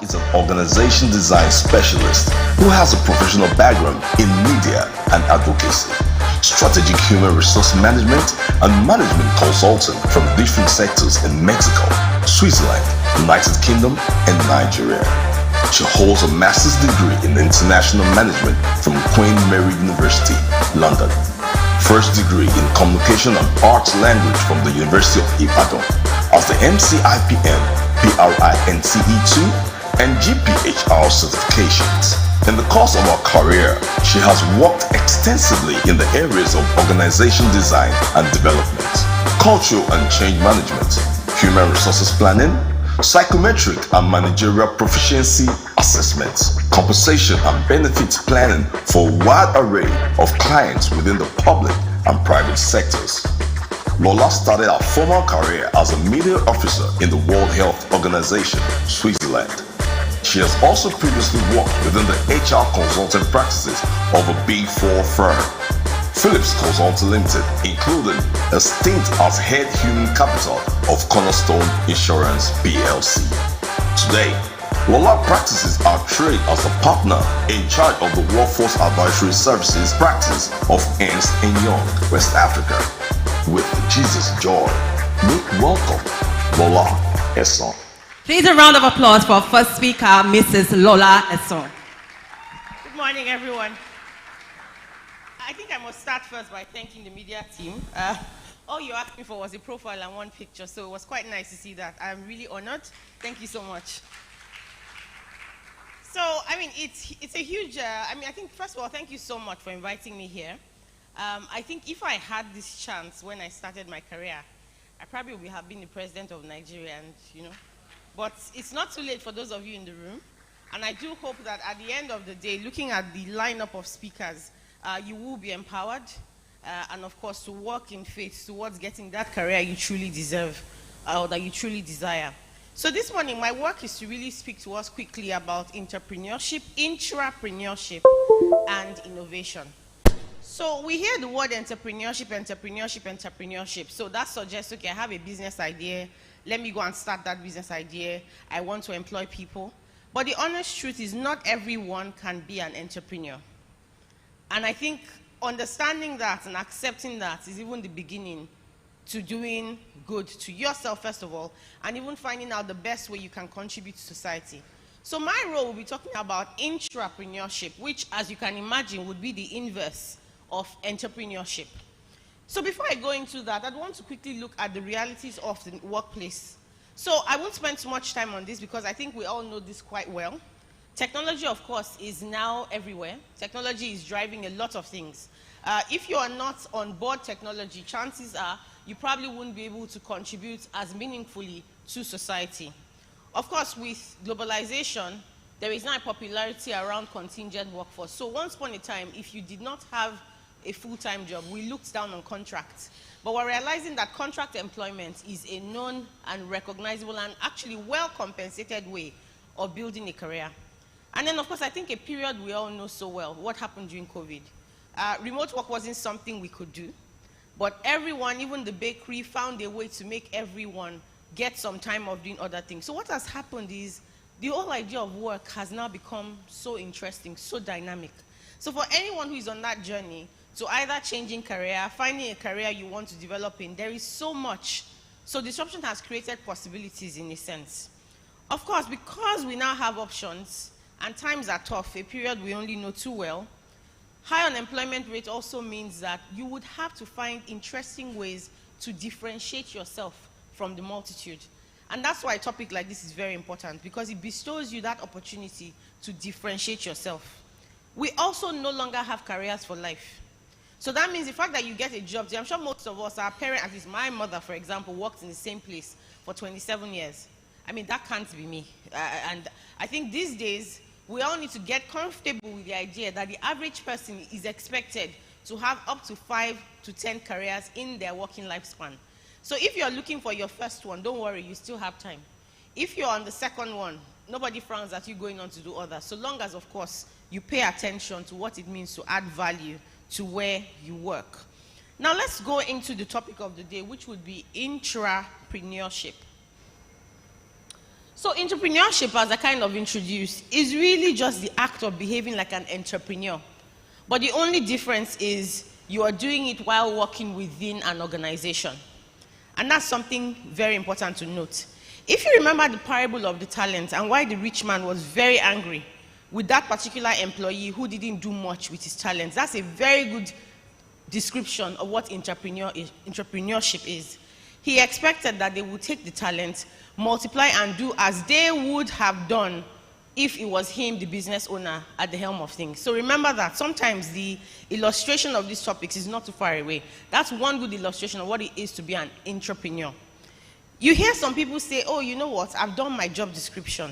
is an organization design specialist who has a professional background in media and advocacy, strategic human resource management, and management consulting from different sectors in Mexico, Switzerland, United Kingdom, and Nigeria. She holds a master's degree in international management from Queen Mary University, London. First degree in communication and arts language from the University of Ibadan as the MCIPM, PRINCE2, and GPHR certifications. In the course of her career, she has worked extensively in the areas of organization design and development, cultural and change management, human resources planning, psychometric and managerial proficiency assessments, compensation and benefits planning for a wide array of clients within the public and private sectors. Lola started her formal career as a media officer in the World Health Organization, Switzerland. She has also previously worked within the HR consulting practices of a Big Four firm, Philips Consulting Limited, including a stint as head human capital of Cornerstone Insurance PLC. Today, Lola practices her trade as a partner in charge of the Workforce Advisory Services practice of Ernst & Young, West Africa. With Jesus joy, make welcome Lola Esan. Please a round of applause for our first speaker, Mrs. Lola Esan. Good morning, everyone. I think I must start first by thanking the media team. All you asked me for was a profile and one picture, so it was quite nice to see that. I'm really honored. Thank you so much. So, I mean, it's a huge, I think, first of all, thank you so much for inviting me here. I think if I had this chance when I started my career, I probably would have been the president of Nigeria, and, but it's not too late for those of you in the room. And I do hope that at the end of the day, looking at the lineup of speakers, you will be empowered, and of course, to work in faith towards getting that career you truly deserve, or that you truly desire. So this morning, my work is to really speak to us quickly about entrepreneurship, intrapreneurship, and innovation. So we hear the word entrepreneurship. So that suggests, okay, I have a business idea. Let me go and start that business idea. I want to employ people. But the honest truth is not everyone can be an entrepreneur. And I think understanding that and accepting that is even the beginning to doing good to yourself, first of all, and even finding out the best way you can contribute to society. So my role will be talking about intrapreneurship, which, as you can imagine, would be the inverse of entrepreneurship. So before I go into that, I'd want to quickly look at the realities of the workplace. So I won't spend too much time on this because I think we all know this quite well. Technology, of course, is now everywhere. Technology is driving a lot of things. If you are not on board technology, chances are you probably wouldn't be able to contribute as meaningfully to society. Of course, with globalization, there is now a popularity around contingent workforce. So once upon a time, if you did not have a full-time job, we looked down on contracts. But we're realizing that contract employment is a known and recognizable and actually well-compensated way of building a career. And then, of course, I think a period we all know so well, what happened during COVID. Remote work wasn't something we could do, but everyone, even the bakery, found a way to make everyone get some time of doing other things. So what has happened is the whole idea of work has now become so interesting, so dynamic. So for anyone who is on that journey to either changing career, finding a career you want to develop in, there is so much. So disruption has created possibilities in a sense. Of course, because we now have options and times are tough, a period we only know too well, high unemployment rate also means that you would have to find interesting ways to differentiate yourself from the multitude. And that's why a topic like this is very important, because it bestows you that opportunity to differentiate yourself. We also no longer have careers for life. So that means the fact that you get a job, I'm sure most of us, our parents, at least my mother, for example, worked in the same place for 27 years. I mean, that can't be me. And I think these days, we all need to get comfortable with the idea that the average person is expected to have up to 5 to 10 careers in their working lifespan. So if you're looking for your first one, don't worry, you still have time. If you're on the second one, nobody frowns at you going on to do others, so long as, of course, you pay attention to what it means to add value to where you work. Now let's go into the topic of the day, which would be intrapreneurship. So entrepreneurship, as I kind of introduced, is really just the act of behaving like an entrepreneur. But the only difference is you are doing it while working within an organization. And that's something very important to note. If you remember the parable of the talents and why the rich man was very angry with that particular employee who didn't do much with his talents, that's a very good description of what entrepreneurship is. He expected that they would take the talent, multiply and do as they would have done if it was him, the business owner, at the helm of things. So remember that sometimes the illustration of these topics is not too far away. That's one good illustration of what it is to be an entrepreneur. You hear some people say, oh, you know what, I've done my job description.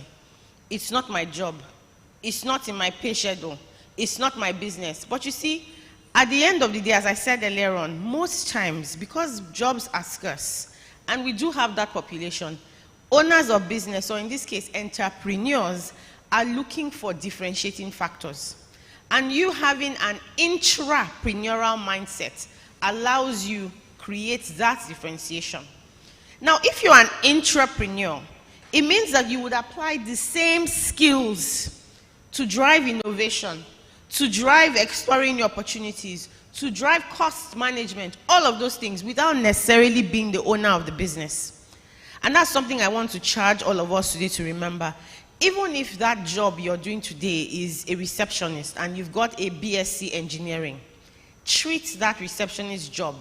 It's not my job. It's not in my pay schedule. It's not my business. But you see, at the end of the day, as I said earlier on, most times, because jobs are scarce, and we do have that population, owners of business, or in this case, entrepreneurs, are looking for differentiating factors. And you having an intrapreneurial mindset allows you create that differentiation. Now, if you're an intrapreneur, it means that you would apply the same skills to drive innovation, to drive exploring new opportunities, to drive cost management, all of those things without necessarily being the owner of the business. And that's something I want to charge all of us today to remember. Even if that job you're doing today is a receptionist and you've got a BSc engineering, treat that receptionist job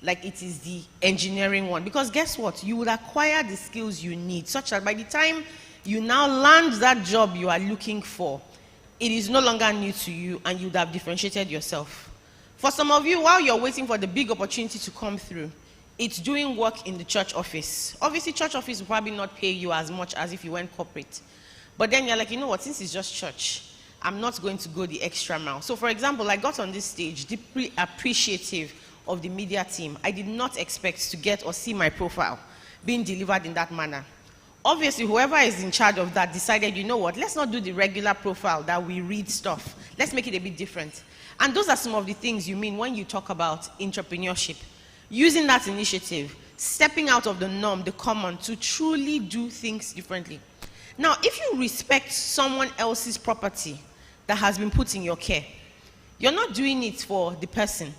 like it is the engineering one. Because guess what? You will acquire the skills you need, such that by the time you now land that job you are looking for, it is no longer new to you and you would have differentiated yourself. For some of you, while you're waiting for the big opportunity to come through, it's doing work in the church office. Obviously, church office will probably not pay you as much as if you went corporate. But then you're like, you know what, since it's just church, I'm not going to go the extra mile. So for example, I got on this stage deeply appreciative of the media team. I did not expect to get or see my profile being delivered in that manner. Obviously, whoever is in charge of that decided, you know what, let's not do the regular profile that we read stuff. Let's make it a bit different. And those are some of the things you mean when you talk about entrepreneurship. Using that initiative, stepping out of the norm, the common, to truly do things differently. Now, if you respect someone else's property that has been put in your care, you're not doing it for the person.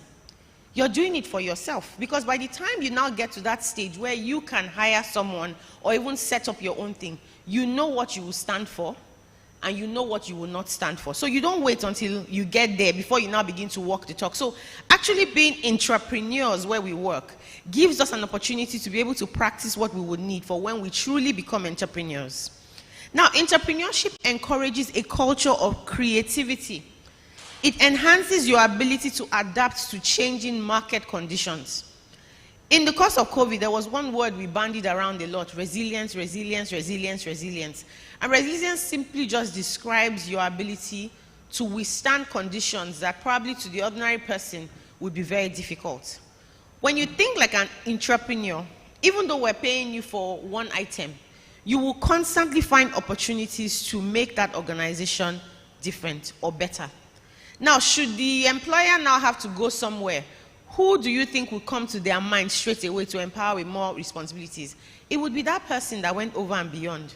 You're doing it for yourself. Because by the time you now get to that stage where you can hire someone or even set up your own thing, you know what you will stand for and you know what you will not stand for. So you don't wait until you get there before you now begin to walk the talk. So actually being entrepreneurs where we work gives us an opportunity to be able to practice what we would need for when we truly become entrepreneurs. Now, entrepreneurship encourages a culture of creativity. It enhances your ability to adapt to changing market conditions. In the course of COVID, there was one word we bandied around a lot: resilience, resilience, resilience, resilience. And resilience simply just describes your ability to withstand conditions that probably to the ordinary person would be very difficult. When you think like an entrepreneur, even though we're paying you for one item, you will constantly find opportunities to make that organization different or better. Now, should the employer now have to go somewhere, who do you think would come to their mind straight away to empower with more responsibilities? It would be that person that went over and beyond.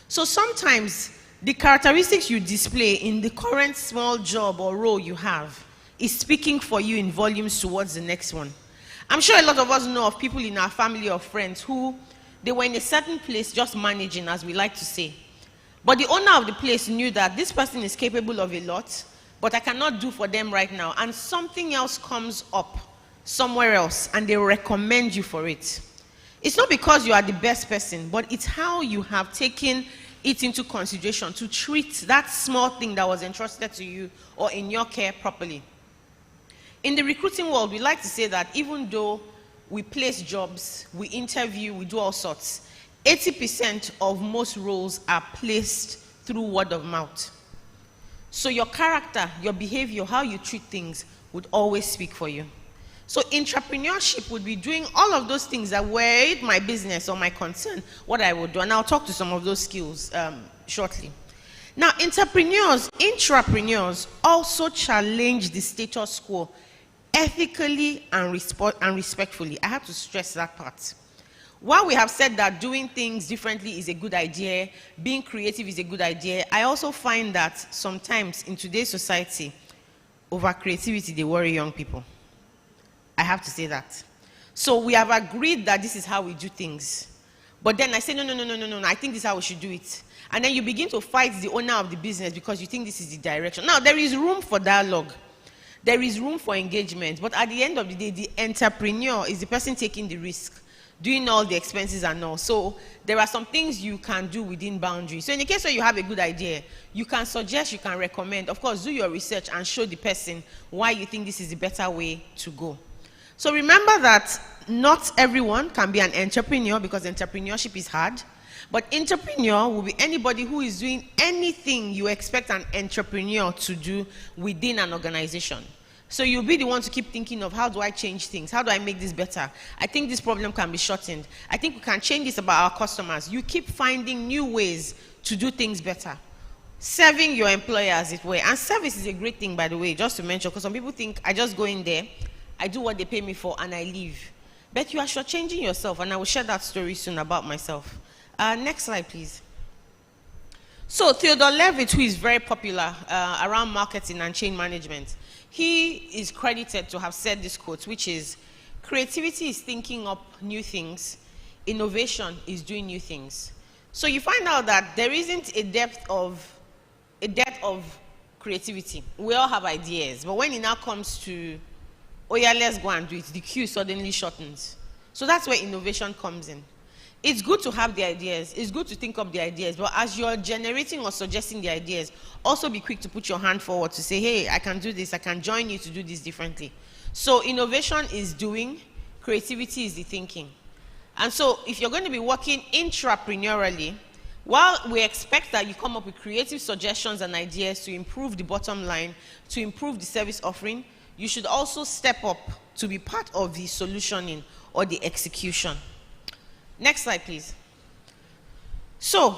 So sometimes the characteristics you display in the current small job or role you have is speaking for you in volumes towards the next one. I'm sure a lot of us know of people in our family or friends who they were in a certain place just managing, as we like to say. But the owner of the place knew that this person is capable of a lot, but I cannot do for them right now. And something else comes up somewhere else and they recommend you for it. It's not because you are the best person, but it's how you have taken it into consideration to treat that small thing that was entrusted to you or in your care properly. In the recruiting world, we like to say that even though we place jobs, we interview, we do all sorts, 80% of most roles are placed through word of mouth. So your character, your behavior, how you treat things would always speak for you. So entrepreneurship would be doing all of those things that were it my business or my concern, what I would do. And I'll talk to some of those skills shortly. Now, intrapreneurs also challenge the status quo ethically and respectfully. I have to stress that part. While we have said that doing things differently is a good idea, being creative is a good idea, I also find that sometimes in today's society, over creativity, they worry young people. I have to say that. So we have agreed that this is how we do things. But then I say, no, I think this is how we should do it. And then you begin to fight the owner of the business because you think this is the direction. Now, there is room for dialogue. There is room for engagement. But at the end of the day, the entrepreneur is the person taking the risk, doing all the expenses and all. So there are some things you can do within boundaries. So in the case where you have a good idea, you can suggest, you can recommend. Of course, do your research and show the person why you think this is the better way to go. So remember that not everyone can be an entrepreneur because entrepreneurship is hard. But entrepreneur will be anybody who is doing anything you expect an entrepreneur to do within an organization. So you'll be the one to keep thinking of, how do I change things? How do I make this better? I think this problem can be shortened. I think we can change this about our customers. You keep finding new ways to do things better. Serving your employer, as it were. And service is a great thing, by the way, just to mention, because some people think, I just go in there, I do what they pay me for, and I leave. But you are shortchanging yourself, and I will share that story soon about myself. Next slide, please. So Theodore Levitt, who is very popular around marketing and chain management, he is credited to have said this quote, which is, creativity is thinking up new things, innovation is doing new things. So you find out that there isn't a depth of creativity. We all have ideas, but when it now comes to, oh yeah, let's go and do it, the queue suddenly shortens. So that's where innovation comes in. It's good to have the ideas. It's good to think up the ideas. But as you're generating or suggesting the ideas, also be quick to put your hand forward to say, hey, I can do this. I can join you to do this differently. So innovation is doing. Creativity is the thinking. And so if you're going to be working intrapreneurially, while we expect that you come up with creative suggestions and ideas to improve the bottom line, to improve the service offering, you should also step up to be part of the solutioning or the execution. Next slide, please. So,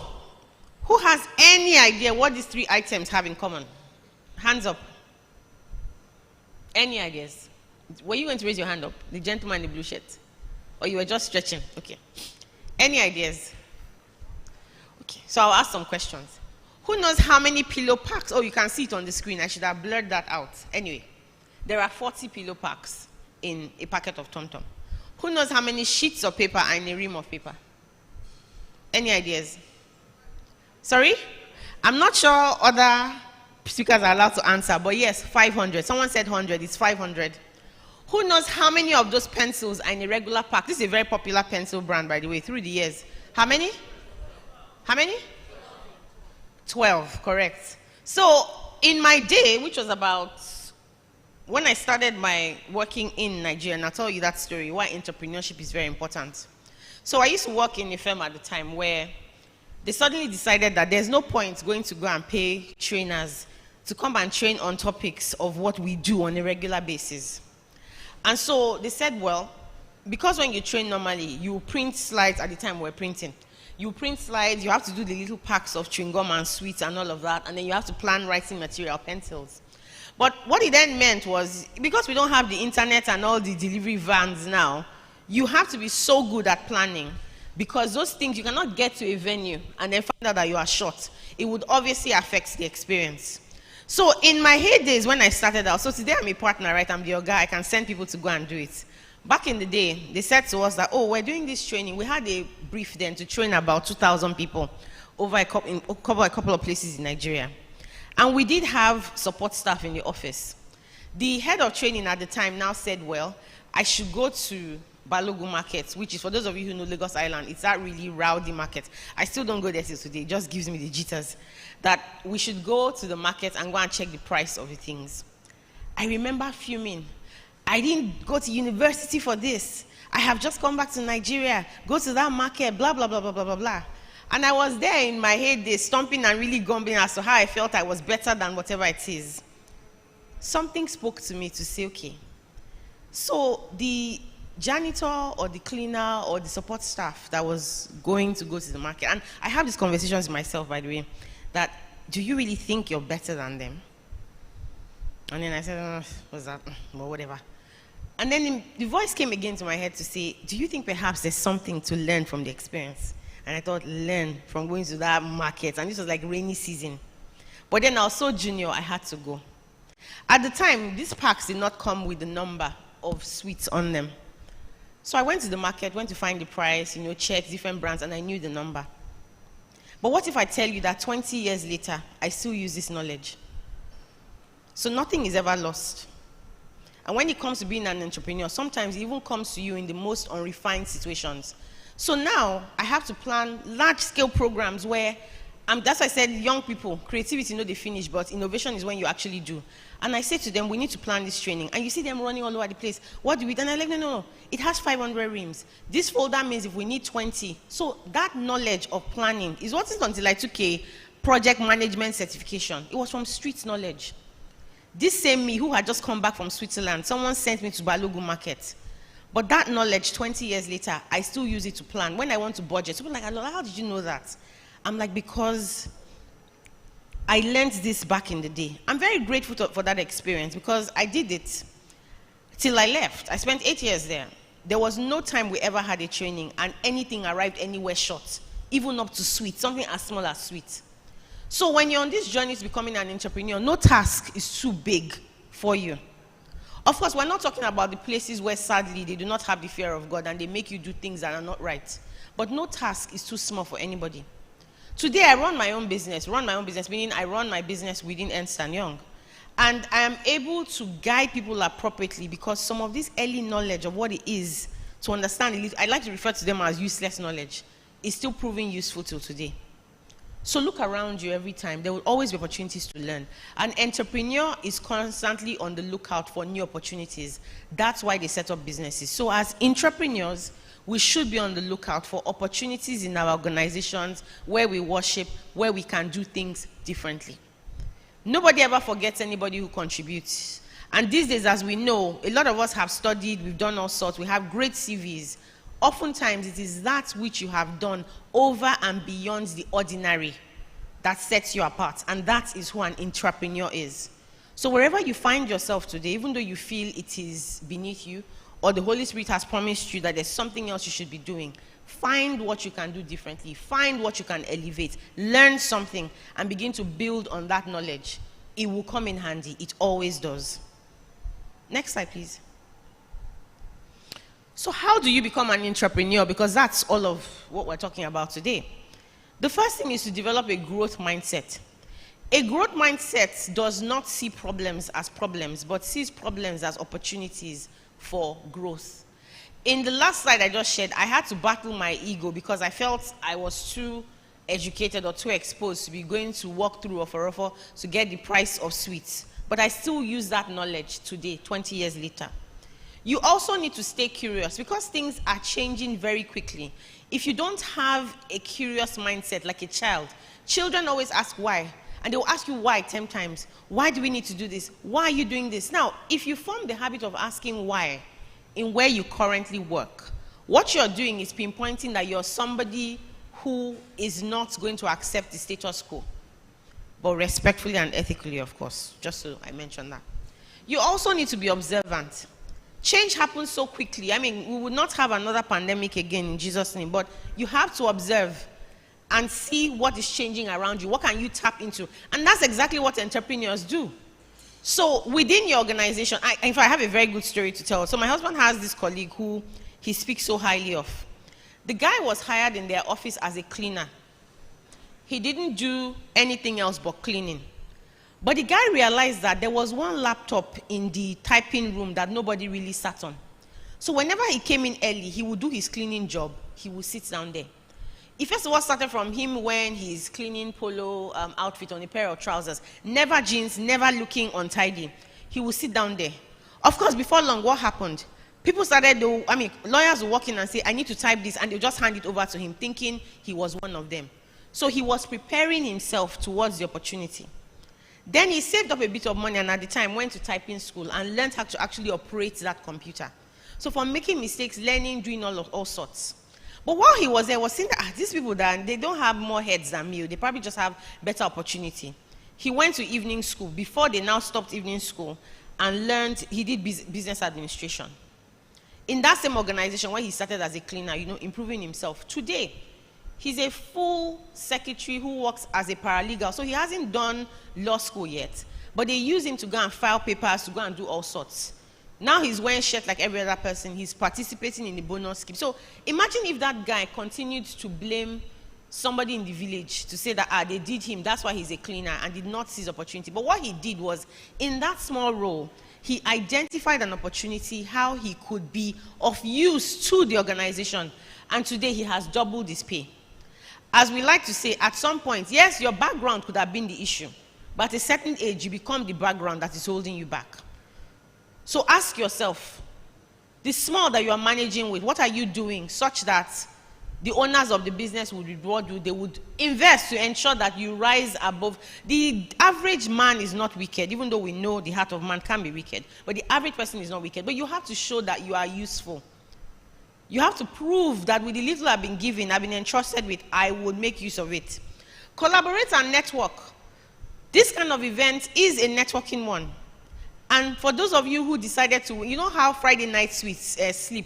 who has any idea what these three items have in common? Hands up. Any ideas? Were you going to raise your hand up? The gentleman in the blue shirt? Or you were just stretching? Okay. Any ideas? Okay, so I'll ask some questions. Who knows how many pillow packs? Oh, you can see it on the screen. I should have blurred that out. Anyway, there are 40 pillow packs in a packet of Tom Tom. Who knows how many sheets of paper are in a ream of paper? Any ideas? Sorry? I'm not sure other speakers are allowed to answer, but yes, 500. Someone said 100, it's 500. Who knows how many of those pencils are in a regular pack? This is a very popular pencil brand, by the way, through the years. How many? How many? 12, correct. So, in my day, which was about when I started my working in Nigeria, and I'll tell you that story, why entrepreneurship is very important. So I used to work in a firm at the time where they suddenly decided that there's no point going to go and pay trainers to come and train on topics of what we do on a regular basis. And so they said, well, because when you train normally, you print slides at the time we're printing. You print slides, you have to do the little packs of chewing gum and sweets and all of that, and then you have to plan writing material, pencils. But what it then meant was, because we don't have the internet and all the delivery vans now, you have to be so good at planning, because those things, you cannot get to a venue and then find out that you are short. It would obviously affect the experience. So in my heydays when I started out, so today I'm a partner, right? I'm the guy, I can send people to go and do it. Back in the day, they said to us that, oh, we're doing this training. We had a brief then to train about 2,000 people over a couple of places in Nigeria. And we did have support staff in the office. The head of training at the time now said, well, I should go to Balogun Market, which is, for those of you who know Lagos Island, it's that really rowdy market. I still don't go there till today. It just gives me the jitters. That we should go to the market and go and check the price of the things. I remember fuming. I didn't go to university for this. I have just come back to Nigeria. Go to that market, blah, blah, blah, blah, blah, blah, blah. And I was there in my heyday, stomping and really grumbling as to how I felt I was better than whatever it is. Something spoke to me to say, okay, so the janitor or the cleaner or the support staff that was going to go to the market, and I have these conversations with myself, by the way, that, do you really think you're better than them? And then I said, what's that? Well, whatever. And then the voice came again to my head to say, do you think perhaps there's something to learn from the experience? And I thought, learn from going to that market. And this was like rainy season. But then I was so junior, I had to go. At the time, these packs did not come with the number of sweets on them. So I went to the market, went to find the price, checked different brands, and I knew the number. But what if I tell you that 20 years later, I still use this knowledge? So nothing is ever lost. And when it comes to being an entrepreneur, sometimes it even comes to you in the most unrefined situations. So now, I have to plan large-scale programs where, that's why I said, young people, creativity, they finish, but innovation is when you actually do. And I say to them, we need to plan this training. And you see them running all over the place. What do we do? And I'm like, no. It has 500 rims. This folder means if we need 20. So that knowledge of planning is what is until I took a project management certification. It was from street knowledge. This same me who had just come back from Switzerland, someone sent me to Balogun Market. But that knowledge, 20 years later, I still use it to plan. When I want to budget, people are like, Lola, how did you know that? I'm like, because I learned this back in the day. I'm very grateful for that experience because I did it till I left. I spent 8 years there. There was no time we ever had a training and anything arrived anywhere short, even up to sweet, something as small as sweet. So when you're on this journey to becoming an entrepreneur, no task is too big for you. Of course, we're not talking about the places where sadly they do not have the fear of God and they make you do things that are not right. But no task is too small for anybody. Today, I run my own business. Meaning I run my business within Ernst & Young. And I am able to guide people appropriately because some of this early knowledge of what it is to understand it, I like to refer to them as useless knowledge, is still proving useful till today. So look around you every time. There will always be opportunities to learn. An entrepreneur is constantly on the lookout for new opportunities. That's why they set up businesses. So as entrepreneurs, we should be on the lookout for opportunities in our organizations where we worship, where we can do things differently. Nobody ever forgets anybody who contributes. And these days, as we know, a lot of us have studied, we've done all sorts, we have great CVs. Oftentimes, it is that which you have done over and beyond the ordinary that sets you apart. And that is who an entrepreneur is. So wherever you find yourself today, even though you feel it is beneath you, or the Holy Spirit has promised you that there's something else you should be doing, find what you can do differently. Find what you can elevate. Learn something and begin to build on that knowledge. It will come in handy. It always does. Next slide, please. So how do you become an entrepreneur? Because that's all of what we're talking about today. The first thing is to develop a growth mindset. A growth mindset does not see problems as problems, but sees problems as opportunities for growth. In the last slide I just shared, I had to battle my ego because I felt I was too educated or too exposed to be going to walk through Ofo to get the price of sweets. But I still use that knowledge today, 20 years later. You also need to stay curious because things are changing very quickly. If you don't have a curious mindset like a child, children always ask why. And they will ask you why 10 times. Why do we need to do this? Why are you doing this? Now, if you form the habit of asking why in where you currently work, what you're doing is pinpointing that you're somebody who is not going to accept the status quo, but respectfully and ethically, of course, just so I mentioned that. You also need to be observant. Change happens so quickly. I mean, we would not have another pandemic again in Jesus' name, but you have to observe and see what is changing around you. What can you tap into? And that's exactly what entrepreneurs do. So within your organization, in fact, I have a very good story to tell. So my husband has this colleague who he speaks so highly of. The guy was hired in their office as a cleaner. He didn't do anything else but cleaning. But the guy realized that there was one laptop in the typing room that nobody really sat on. So whenever he came in early, he would do his cleaning job. He would sit down there. It first of all started from him when he's cleaning polo outfit on a pair of trousers. Never jeans, never looking untidy. He would sit down there. Of course, before long, what happened? People started, lawyers would walk in and say, I need to type this, and they'll just hand it over to him, thinking he was one of them. So he was preparing himself towards the opportunity. Then he saved up a bit of money and at the time went to typing school and learned how to actually operate that computer. So from making mistakes, learning, doing all sorts. But while he was there, he was saying that these people, they don't have more heads than me. They probably just have better opportunity. He went to evening school before they now stopped evening school and learned, he did business administration. in that same organization where he started as a cleaner, improving himself. Today, he's a full secretary who works as a paralegal. So he hasn't done law school yet, but they use him to go and file papers, to go and do all sorts. Now he's wearing shirts like every other person. He's participating in the bonus scheme. So imagine if that guy continued to blame somebody in the village to say that they did him, that's why he's a cleaner, and did not seize opportunity. But what he did was, in that small role, he identified an opportunity how he could be of use to the organization. And today he has doubled his pay. As we like to say, at some point, yes, your background could have been the issue, but at a certain age, you become the background that is holding you back. So ask yourself, the small that you are managing with, what are you doing such that the owners of the business would reward you? They would invest to ensure that you rise above. The average man is not wicked, even though we know the heart of man can be wicked. But the average person is not wicked. But you have to show that you are useful. You have to prove that with the little I've been given, I've been entrusted with, I would make use of it. Collaborate and network. This kind of event is a networking one. And for those of you who decided to, you know how Friday night sleep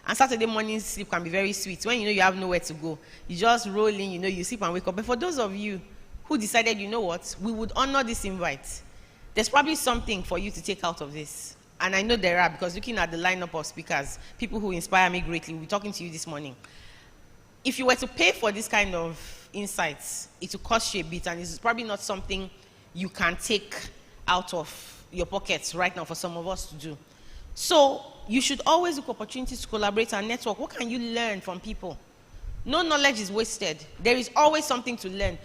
and Saturday morning sleep can be very sweet. When you have nowhere to go, you just roll in, you sleep and wake up. But for those of you who decided, you know what, we would honor this invite, there's probably something for you to take out of this. And I know there are, because looking at the lineup of speakers, people who inspire me greatly, we'll be talking to you this morning. If you were to pay for this kind of insights, it will cost you a bit, and it's probably not something you can take out of your pockets right now for some of us to do. So you should always look for opportunities to collaborate and network. What can you learn from people? No knowledge is wasted. There is always something to learn.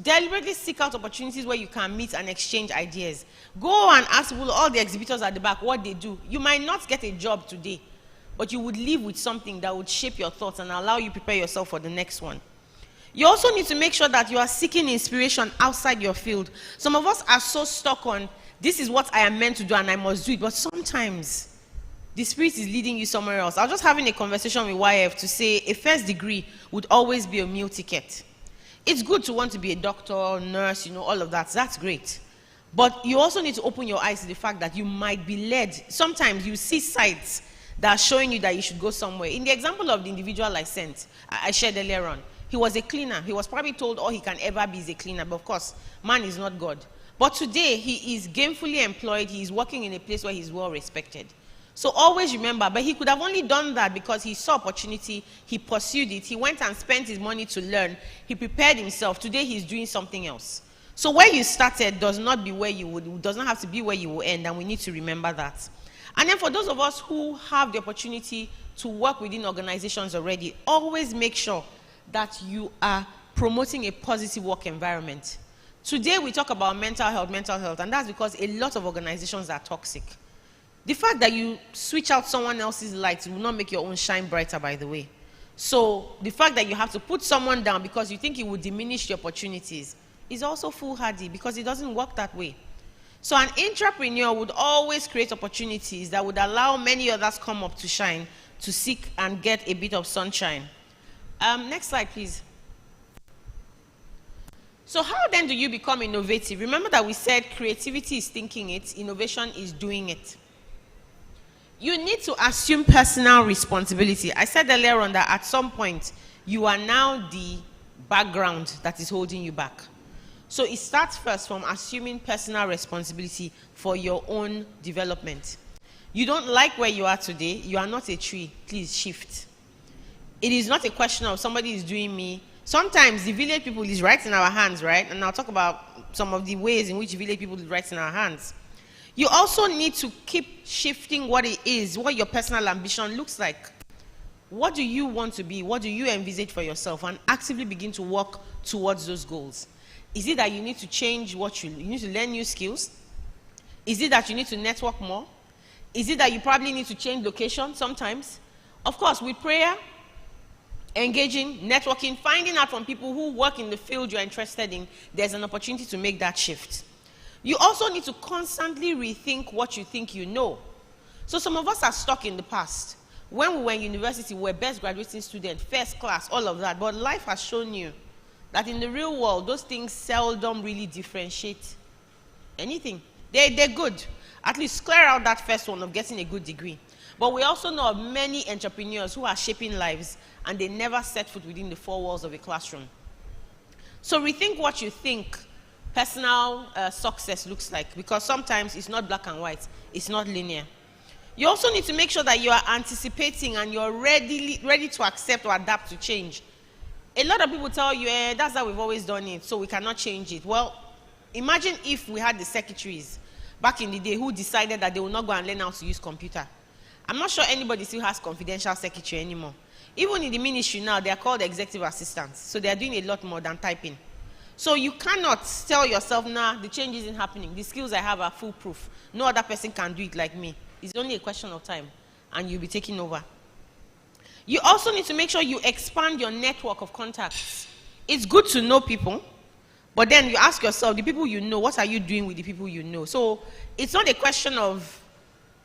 Deliberately seek out opportunities where you can meet and exchange ideas. Go and ask all the exhibitors at the back what they do. You might not get a job today, but you would leave with something that would shape your thoughts and allow you prepare yourself for the next one. You also need to make sure that you are seeking inspiration outside your field. Some of us are so stuck on, this is what I am meant to do and I must do it. But sometimes the Spirit is leading you somewhere else. I was just having a conversation with YF to say a first degree would always be a meal ticket. It's good to want to be a doctor, nurse, all of that. That's great. But you also need to open your eyes to the fact that you might be led. Sometimes you see sites that are showing you that you should go somewhere. In the example of the individual I shared earlier on, he was a cleaner. He was probably told all he can ever be is a cleaner. But of course, man is not God. But today, he is gainfully employed. He is working in a place where he's well respected. So always remember, but he could have only done that because he saw opportunity, he pursued it, he went and spent his money to learn, he prepared himself. Today he's doing something else. So where you started does not have to be where you will end, and we need to remember that. And then for those of us who have the opportunity to work within organizations already, always make sure that you are promoting a positive work environment. Today we talk about mental health, and that's because a lot of organizations are toxic. The fact that you switch out someone else's light will not make your own shine brighter, by the way. So the fact that you have to put someone down because you think it will diminish your opportunities is also foolhardy, because it doesn't work that way. So an entrepreneur would always create opportunities that would allow many others come up to shine, to seek and get a bit of sunshine. Next slide, please. So how then do you become innovative? Remember that we said creativity is thinking it, innovation is doing it. You need to assume personal responsibility. I said earlier on that at some point, you are now the background that is holding you back. So it starts first from assuming personal responsibility for your own development. You don't like where you are today, you are not a tree, please shift. It is not a question of somebody is doing me. Sometimes the village people is right in our hands, right? And I'll talk about some of the ways in which village people is right in our hands. You also need to keep shifting what it is, what your personal ambition looks like. What do you want to be? What do you envisage for yourself? And actively begin to work towards those goals. Is it that you need to change what you need to learn new skills? Is it that you need to network more? Is it that you probably need to change location sometimes? Of course, with prayer, engaging, networking, finding out from people who work in the field you're interested in, there's an opportunity to make that shift. You also need to constantly rethink what you think you know. So some of us are stuck in the past. When we were in university, we were best graduating student, first class, all of that. But life has shown you that in the real world, those things seldom really differentiate anything. They're good. At least clear out that first one of getting a good degree. But we also know of many entrepreneurs who are shaping lives and they never set foot within the four walls of a classroom. So rethink what you think personal success looks like, because sometimes it's not black and white, it's not linear. You also need to make sure that you are anticipating and you're ready to accept or adapt to change. A lot of people tell you, that's how we've always done it, so we cannot change it. Well, imagine if we had the secretaries back in the day who decided that they will not go and learn how to use computer. I'm not sure anybody still has confidential secretary anymore. Even in the ministry now, they are called executive assistants. So they are doing a lot more than typing. So you cannot tell yourself, nah, the change isn't happening. The skills I have are foolproof. No other person can do it like me. It's only a question of time, and you'll be taking over. You also need to make sure you expand your network of contacts. It's good to know people, but then you ask yourself, the people you know, what are you doing with the people you know? So it's not a question of,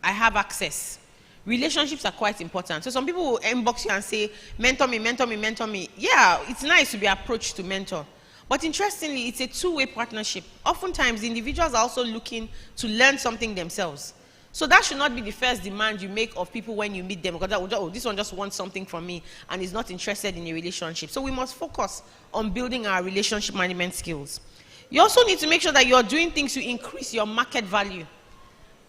I have access. Relationships are quite important. So some people will inbox you and say, mentor me, mentor me, mentor me. Yeah, it's nice to be approached to mentor. But interestingly, it's a two-way partnership. Oftentimes, individuals are also looking to learn something themselves. So that should not be the first demand you make of people when you meet them, because this one just wants something from me and is not interested in a relationship. So we must focus on building our relationship management skills. You also need to make sure that you're doing things to increase your market value.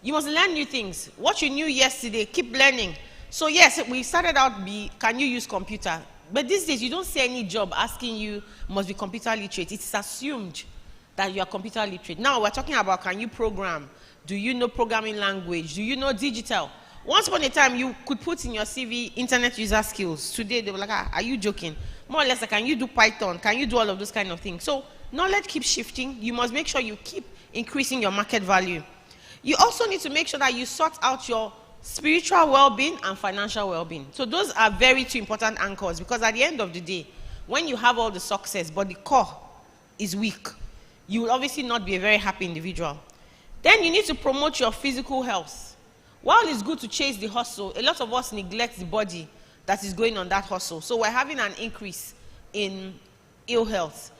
You must learn new things. What you knew yesterday, keep learning. So yes, we started out can you use computer? But these days, you don't see any job asking you must be computer literate. It's assumed that you are computer literate. Now we're talking about, can you program? Do you know programming language? Do you know digital? Once upon a time, you could put in your CV internet user skills. Today, they were like, are you joking? More or less, can you do Python? Can you do all of those kind of things? So knowledge keeps shifting. You must make sure you keep increasing your market value. You also need to make sure that you sort out your spiritual well-being and financial well-being. So those are very two important anchors, because at the end of the day, when you have all the success, but the core is weak, you will obviously not be a very happy individual. Then you need to promote your physical health. While it's good to chase the hustle, a lot of us neglect the body that is going on that hustle. So we're having an increase in ill health.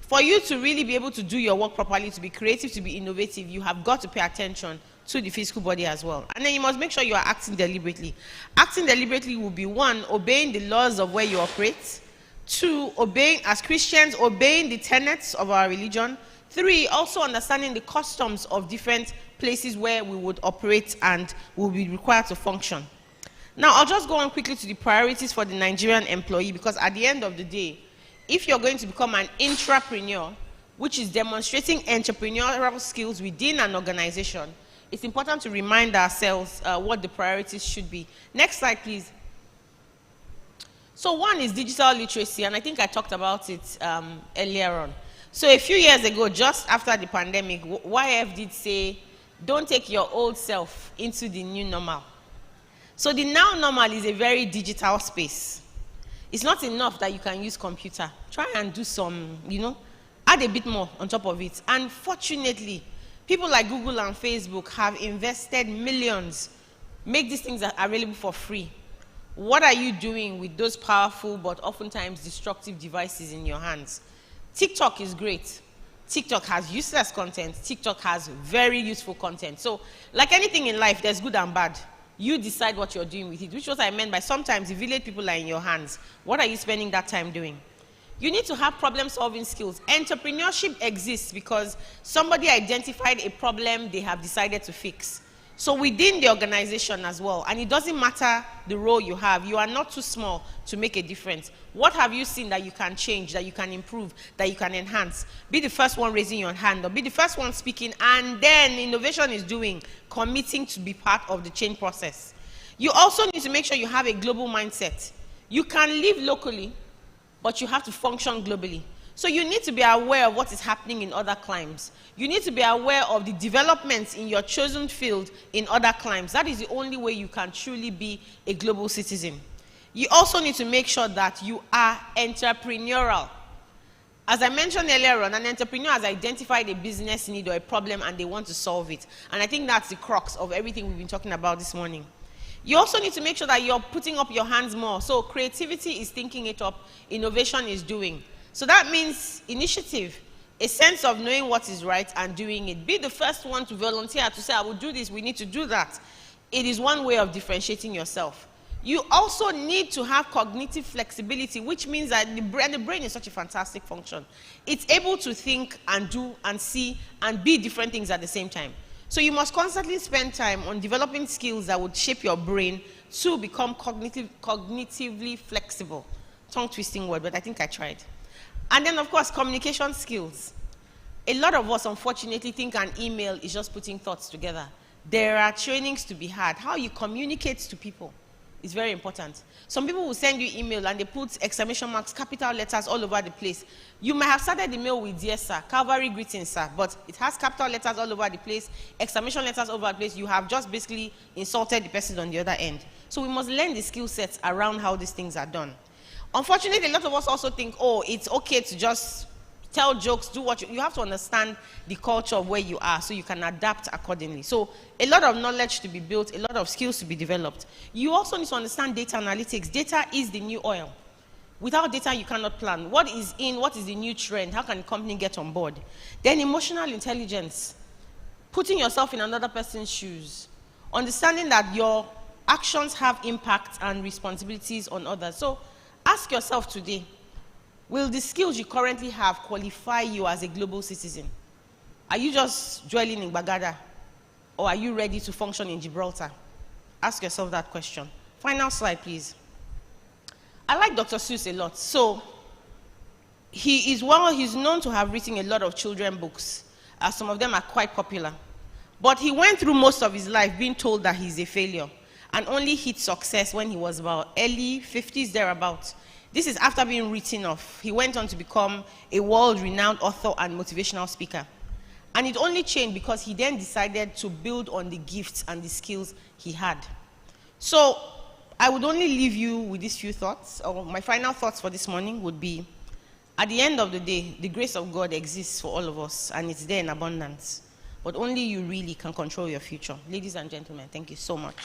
For you to really be able to do your work properly, to be creative, to be innovative, you have got to pay attention to the physical body as well. And then you must make sure you are acting deliberately. Acting deliberately will be 1, obeying the laws of where you operate. 2, obeying, as Christians, obeying the tenets of our religion. 3, also understanding the customs of different places where we would operate and will be required to function. Now, I'll just go on quickly to the priorities for the Nigerian employee, because at the end of the day, if you're going to become an intrapreneur, which is demonstrating entrepreneurial skills within an organization, it's important to remind ourselves what the priorities should be. Next slide, please. So 1 is digital literacy, and I think I talked about it earlier on. So a few years ago, just after the pandemic, YF did say, don't take your old self into the new normal. So the now normal is a very digital space. It's not enough that you can use computer. Try and do some, add a bit more on top of it. And fortunately, people like Google and Facebook have invested millions, make these things available for free. What are you doing with those powerful but oftentimes destructive devices in your hands? TikTok is great. TikTok has useless content. TikTok has very useful content. So like anything in life, there's good and bad. You decide what you're doing with it, which was what I meant by sometimes the village people are in your hands. What are you spending that time doing? You need to have problem-solving skills. Entrepreneurship exists because somebody identified a problem they have decided to fix. So within the organization as well, and it doesn't matter the role you have, you are not too small to make a difference. What have you seen that you can change, that you can improve, that you can enhance? Be the first one raising your hand, or be the first one speaking, and then innovation is doing, committing to be part of the change process. You also need to make sure you have a global mindset. You can live locally, but you have to function globally. So you need to be aware of what is happening in other climes. You need to be aware of the developments in your chosen field in other climes. That is the only way you can truly be a global citizen. You also need to make sure that you are entrepreneurial. As I mentioned earlier on, an entrepreneur has identified a business need or a problem and they want to solve it. And I think that's the crux of everything we've been talking about this morning. You also need to make sure that you're putting up your hands more. So creativity is thinking it up, innovation is doing. So that means initiative, a sense of knowing what is right and doing it. Be the first one to volunteer, to say, I will do this, we need to do that. it is one way of differentiating yourself. You also need to have cognitive flexibility, which means that the brain is such a fantastic function. It's able to think and do and see and be different things at the same time. So you must constantly spend time on developing skills that would shape your brain to become cognitively flexible. Tongue-twisting word, but I think I tried. And then, of course, communication skills. A lot of us, unfortunately, think an email is just putting thoughts together. There are trainings to be had. How you communicate to people is very important. Some people will send you email and they put exclamation marks, capital letters all over the place. You might have started the mail with "Dear Sir," Calvary greetings, sir, but it has capital letters all over the place, exclamation letters all over the place. You have just basically insulted the person on the other end. So we must learn the skill sets around how these things are done. Unfortunately, a lot of us also think, oh, it's okay to just tell jokes, do what you have to understand the culture of where you are so you can adapt accordingly. So a lot of knowledge to be built, a lot of skills to be developed. You also need to understand data analytics. Data is the new oil. Without data, you cannot plan. What is in, what is the new trend? How can the company get on board? Then emotional intelligence. Putting yourself in another person's shoes. Understanding that your actions have impact and responsibilities on others. So ask yourself today, will the skills you currently have qualify you as a global citizen? Are you just dwelling in Bagada? Or are you ready to function in Gibraltar? Ask yourself that question. Final slide, please. I like Dr. Seuss a lot. So, he's known to have written a lot of children's books. Some of them are quite popular. But he went through most of his life being told that he's a failure and only hit success when he was about early 50s, thereabouts. This is after being written off. He went on to become a world-renowned author and motivational speaker. And it only changed because he then decided to build on the gifts and the skills he had. So I would only leave you with these few thoughts. Or my final thoughts for this morning would be, at the end of the day, the grace of God exists for all of us, and it's there in abundance. But only you really can control your future. Ladies and gentlemen, thank you so much.